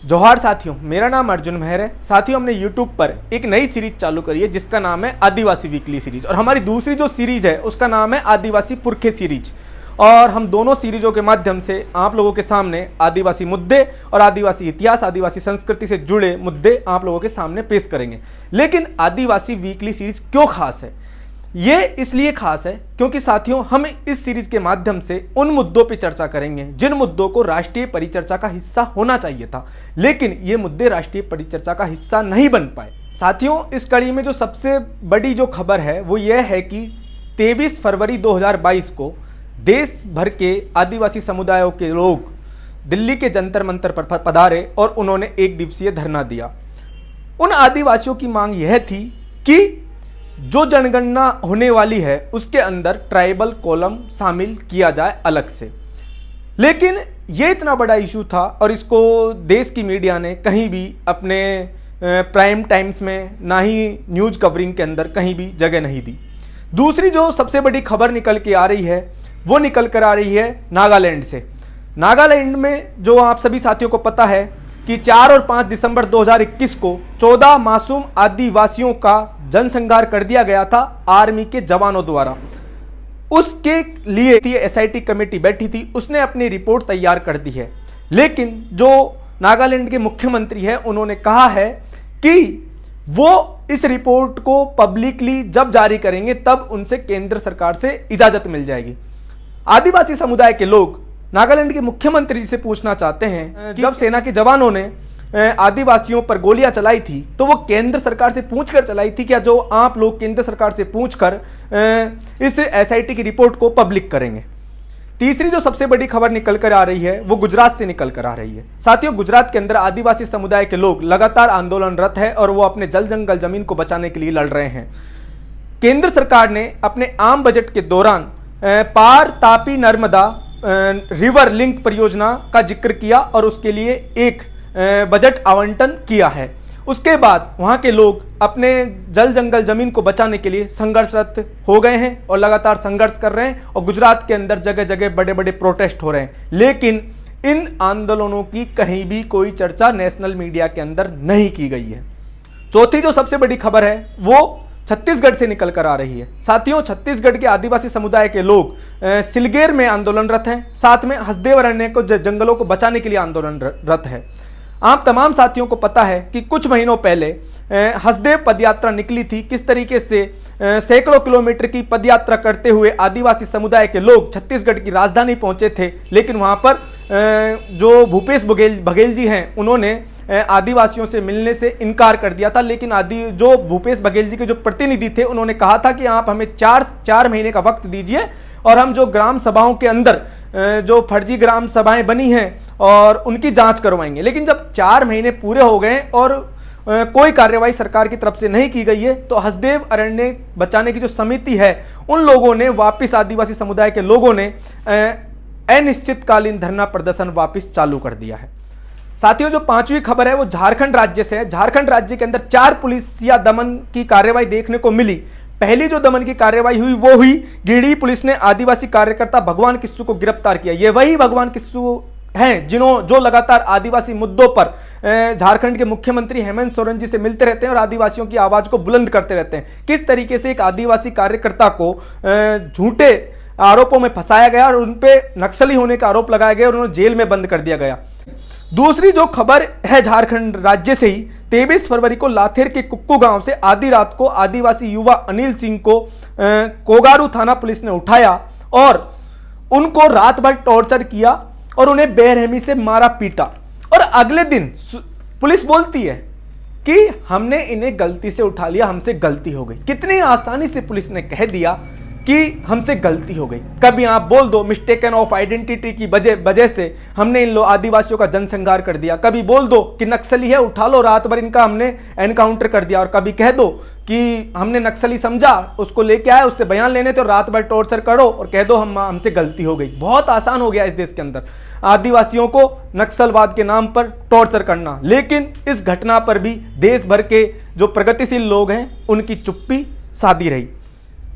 जोहार साथियों, मेरा नाम अर्जुन मेहर है। साथियों, हमने YouTube पर एक नई सीरीज चालू करी है जिसका नाम है आदिवासी वीकली सीरीज, और हमारी दूसरी जो सीरीज है उसका नाम है आदिवासी पुरखे सीरीज। और हम दोनों सीरीजों के माध्यम से आप लोगों के सामने आदिवासी मुद्दे और आदिवासी इतिहास, आदिवासी संस्कृति से जुड़े मुद्दे आप लोगों के सामने पेश करेंगे। लेकिन आदिवासी वीकली सीरीज क्यों खास है? ये इसलिए खास है क्योंकि साथियों, हम इस सीरीज के माध्यम से उन मुद्दों पर चर्चा करेंगे जिन मुद्दों को राष्ट्रीय परिचर्चा का हिस्सा होना चाहिए था, लेकिन ये मुद्दे राष्ट्रीय परिचर्चा का हिस्सा नहीं बन पाए। साथियों, इस कड़ी में जो सबसे बड़ी जो खबर है वो ये है कि 23 फरवरी 2022 को देश भर के आदिवासी समुदायों के लोग दिल्ली के जंतर मंतर पर पधारे और उन्होंने एक दिवसीय धरना दिया। उन आदिवासियों की मांग यह थी कि जो जनगणना होने वाली है उसके अंदर ट्राइबल कॉलम शामिल किया जाए अलग से। लेकिन यह इतना बड़ा इशू था और इसको देश की मीडिया ने कहीं भी अपने प्राइम टाइम्स में, ना ही न्यूज़ कवरिंग के अंदर कहीं भी जगह नहीं दी। दूसरी जो सबसे बड़ी खबर निकल के आ रही है वो निकल कर आ रही है नागालैंड से। नागालैंड में जो आप सभी साथियों को पता है कि 4 और 5 दिसंबर 2021 को 14 मासूम आदिवासियों का जनसंहार कर दिया गया था आर्मी के जवानों द्वारा। उसके लिए एसआईटी कमेटी बैठी थी, उसने अपनी रिपोर्ट तैयार कर दी है। लेकिन जो नागालैंड के मुख्यमंत्री है उन्होंने कहा है कि वो इस रिपोर्ट को पब्लिकली जब जारी करेंगे तब उनसे केंद्र सरकार से इजाजत मिल जाएगी। आदिवासी समुदाय के लोग नागालैंड के मुख्यमंत्री जी से पूछना चाहते हैं कि जब सेना के जवानों ने आदिवासियों पर गोलियां चलाई थी तो वो केंद्र सरकार से पूछकर चलाई थी, क्या जो आप लोग केंद्र सरकार से पूछकर इस एसआईटी की रिपोर्ट को पब्लिक करेंगे? तीसरी जो सबसे बड़ी खबर निकल कर आ रही है वो गुजरात से निकल कर आ रही है। साथियों, गुजरात के अंदर आदिवासी समुदाय के लोग लगातार आंदोलनरत है और वो अपने जल जंगल जमीन को बचाने के लिए लड़ रहे हैं। केंद्र सरकार ने अपने आम बजट के दौरान पार तापी नर्मदा रिवर लिंक परियोजना का जिक्र किया और उसके लिए एक बजट आवंटन किया है। उसके बाद वहां के लोग अपने जल जंगल जमीन को बचाने के लिए संघर्षरत हो गए हैं और लगातार संघर्ष कर रहे हैं, और गुजरात के अंदर जगह जगह बड़े बड़े प्रोटेस्ट हो रहे हैं। लेकिन इन आंदोलनों की कहीं भी कोई चर्चा नेशनल मीडिया के अंदर नहीं की गई है। चौथी जो सबसे बड़ी खबर है वो छत्तीसगढ़ से निकल कर आ रही है। साथियों, छत्तीसगढ़ के आदिवासी समुदाय के लोग सिलगेर में आंदोलनरत हैं, साथ में हसदेव अरण्य को जंगलों को बचाने के लिए आंदोलनरत है। आप तमाम साथियों को पता है कि कुछ महीनों पहले हसदेव पदयात्रा निकली थी। किस तरीके से सैकड़ों किलोमीटर की पदयात्रा करते हुए आदिवासी समुदाय के लोग छत्तीसगढ़ की राजधानी पहुंचे थे, लेकिन वहां पर जो भूपेश बघेल जी हैं उन्होंने आदिवासियों से मिलने से इनकार कर दिया था। लेकिन जो भूपेश बघेल जी के जो प्रतिनिधि थे उन्होंने कहा था कि आप हमें 4 महीने का वक्त दीजिए और हम जो ग्राम सभाओं के अंदर जो फर्जी ग्राम सभाएं बनी हैं और उनकी जांच करवाएंगे। लेकिन जब 4 महीने पूरे हो गए और कोई कार्रवाई सरकार की तरफ से नहीं की गई है, तो हसदेव अरण्य बचाने की जो समिति है उन लोगों ने वापस, आदिवासी समुदाय के लोगों ने अनिश्चितकालीन धरना प्रदर्शन वापस चालू कर दिया है। साथियों, जो 5वीं खबर है वो झारखंड राज्य से है। झारखंड राज्य के अंदर 4 पुलिसिया दमन की कार्रवाई देखने को मिली। पहली जो दमन की कार्रवाई हुई वो हुई गिरिडीह पुलिस ने आदिवासी कार्यकर्ता भगवान किस्सू को गिरफ्तार किया। ये वही भगवान किस्सू हैं जो लगातार आदिवासी मुद्दों पर झारखंड के मुख्यमंत्री हेमंत सोरेन जी से मिलते रहते हैं और आदिवासियों की आवाज को बुलंद करते रहते हैं। किस तरीके से एक आदिवासी कार्यकर्ता को झूठे आरोपों में फंसाया गया और उन पे नक्सली होने का आरोप लगाया गया और उन्हें जेल में बंद कर दिया गया। दूसरी जो खबर है झारखंड राज्य से ही, 23 फरवरी को लाथेर के कुक्कू गांव से आधी रात को आदिवासी युवा अनिल सिंह को कोगारू थाना पुलिस ने उठाया और उनको रात भर टॉर्चर किया और उन्हें बेरहमी से मारा पीटा। और अगले दिन पुलिस बोलती है कि हमने इन्हें गलती से उठा लिया, हमसे गलती हो गई। कितनी आसानी से पुलिस ने कह दिया कि हमसे गलती हो गई। कभी आप बोल दो मिस्टेकन ऑफ आइडेंटिटी की वजह से हमने इन आदिवासियों का जनसंहार कर दिया, कभी बोल दो कि नक्सली है उठा लो रात भर इनका हमने एनकाउंटर कर दिया, और कभी कह दो कि हमने नक्सली समझा उसको लेके आए उससे बयान लेने तो रात भर टॉर्चर करो और कह दो हमसे गलती हो गई। बहुत आसान हो गया इस देश के अंदर आदिवासियों को नक्सलवाद के नाम पर टॉर्चर करना। लेकिन इस घटना पर भी देश भर के जो प्रगतिशील लोग हैं उनकी चुप्पी साधी रही।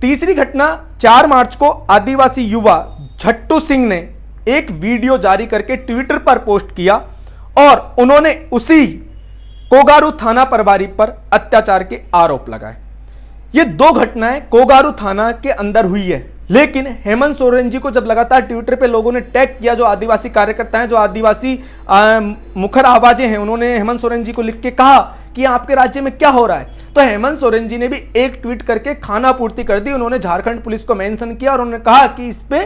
तीसरी घटना 4 मार्च को आदिवासी युवा झट्टू सिंह ने एक वीडियो जारी करके ट्विटर पर पोस्ट किया और उन्होंने उसी कोगारू थाना प्रभारी पर अत्याचार के आरोप लगाए। ये दो घटनाएं कोगारू थाना के अंदर हुई है, लेकिन हेमंत सोरेन जी को जब लगातार ट्विटर पे लोगों ने टैग किया, जो आदिवासी कार्यकर्ता हैं, जो आदिवासी मुखर आवाजें हैं, उन्होंने हेमंत सोरेन जी को लिख के कहा कि आपके राज्य में क्या हो रहा है, तो हेमंत सोरेन जी ने भी एक ट्वीट करके खाना पूर्ति कर दी। उन्होंने झारखंड पुलिस को मेंशन किया और उन्होंने कहा कि इस पे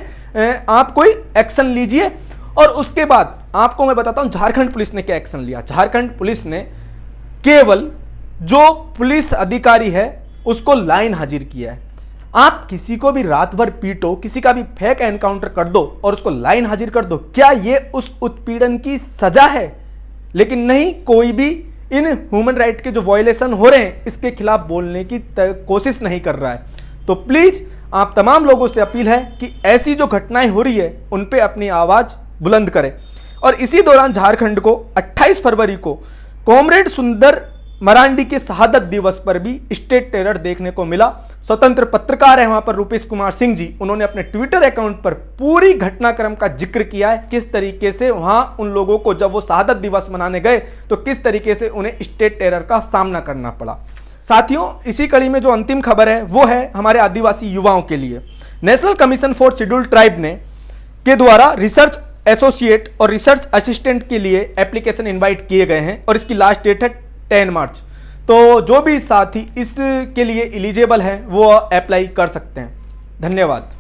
आप कोई एक्शन लीजिए। और उसके बाद आपको मैं बताता हूं झारखंड पुलिस ने क्या एक्शन लिया। झारखंड पुलिस ने केवल जो पुलिस अधिकारी है उसको लाइन हाजिर किया है। आप किसी को भी रात भर पीटो, किसी का भी फेक एनकाउंटर कर दो और उसको लाइन हाजिर कर दो, क्या यह उस उत्पीड़न की सजा है? लेकिन नहीं, कोई भी इन ह्यूमन राइट के जो वायलेशन हो रहे हैं इसके खिलाफ बोलने की कोशिश नहीं कर रहा है। तो प्लीज आप तमाम लोगों से अपील है कि ऐसी जो घटनाएं हो रही है उन पे अपनी आवाज बुलंद करें। और इसी दौरान झारखंड को 28 फरवरी को कॉमरेड सुंदर मरांडी के शहादत दिवस पर भी स्टेट टेरर देखने को मिला। स्वतंत्र पत्रकार है वहां पर रूपेश कुमार सिंह जी, उन्होंने अपने ट्विटर अकाउंट पर पूरी घटनाक्रम का जिक्र किया है, किस तरीके से वहां उन लोगों को जब वो शहादत दिवस मनाने गए तो किस तरीके से उन्हें स्टेट टेरर का सामना करना पड़ा। साथियों, इसी कड़ी में जो अंतिम खबर है वो है हमारे आदिवासी युवाओं के लिए। National commission for scheduled tribe ने के द्वारा रिसर्च एसोसिएट और रिसर्च असिस्टेंट के लिए एप्लीकेशन इनवाइट किए गए हैं और इसकी लास्ट डेट है 10 मार्च। तो जो भी साथी इसके लिए एलिजिबल है वो अप्लाई कर सकते हैं। धन्यवाद।